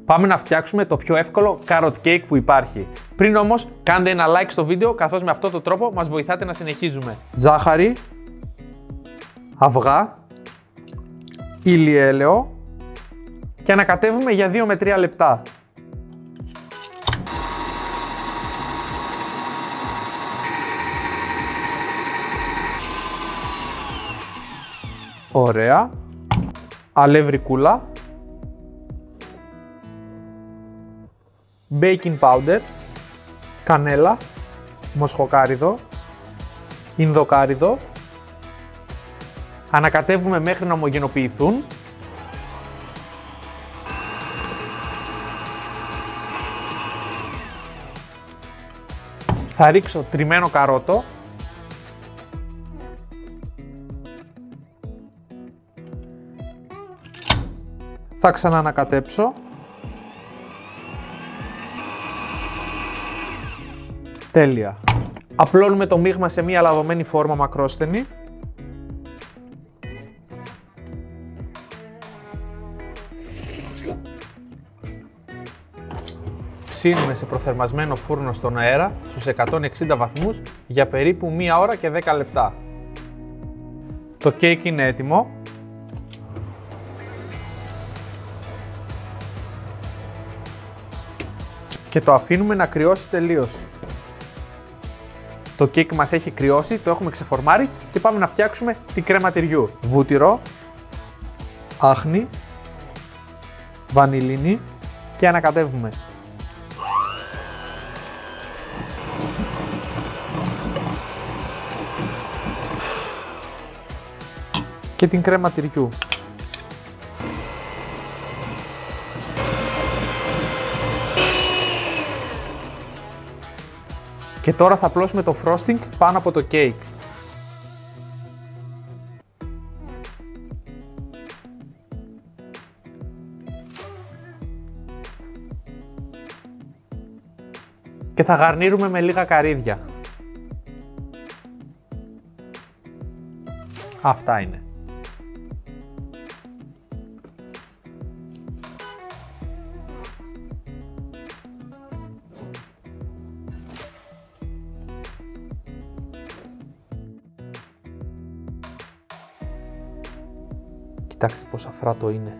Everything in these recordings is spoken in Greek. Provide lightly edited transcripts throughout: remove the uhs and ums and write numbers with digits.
Πάμε να φτιάξουμε το πιο εύκολο carrot cake που υπάρχει. Πριν όμως, κάντε ένα like στο βίντεο, καθώς με αυτόν τον τρόπο μας βοηθάτε να συνεχίζουμε. Ζάχαρη, αυγά, ηλιέλαιο και ανακατεύουμε για 2 με 3 λεπτά. Ωραία. Αλεύρικούλα, baking powder, κανέλα, μοσχοκάριδο, ινδοκάριδο. Ανακατεύουμε μέχρι να ομογενοποιηθούν. Θα ρίξω τριμμένο καρότο. Θα ξαναανακατέψω. Τέλεια. Απλώνουμε το μείγμα σε μία λαδωμένη φόρμα μακρόστενη. Ψήνουμε σε προθερμασμένο φούρνο στον αέρα στους 160 βαθμούς για περίπου 1 ώρα και 10 λεπτά. Το κέικ είναι έτοιμο. Και το αφήνουμε να κρυώσει τελείως. Το κέικ μας έχει κρυώσει, το έχουμε ξεφορμάρει και πάμε να φτιάξουμε την κρέμα τυριού. Βούτυρο, άχνη, βανιλίνη και ανακατεύουμε. Και την κρέμα τυριού. Και τώρα θα απλώσουμε το frosting πάνω από το cake. Και θα γαρνίρουμε με λίγα καρύδια. Αυτά είναι. Κοιτάξτε πόσο αφράτο είναι.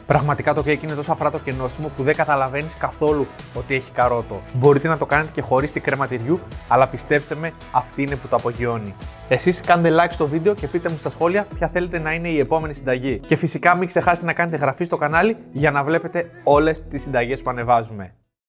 Πραγματικά το κέικ είναι τόσο αφράτο και νόστιμο που δεν καταλαβαίνεις καθόλου ότι έχει καρότο. Μπορείτε να το κάνετε και χωρίς την κρέμα τυριού, αλλά πιστέψτε με, αυτή είναι που το απογειώνει. Εσείς κάντε like στο βίντεο και πείτε μου στα σχόλια ποια θέλετε να είναι η επόμενη συνταγή. Και φυσικά μην ξεχάσετε να κάνετε εγγραφή στο κανάλι για να βλέπετε όλες τις συνταγές που ανεβάζουμε.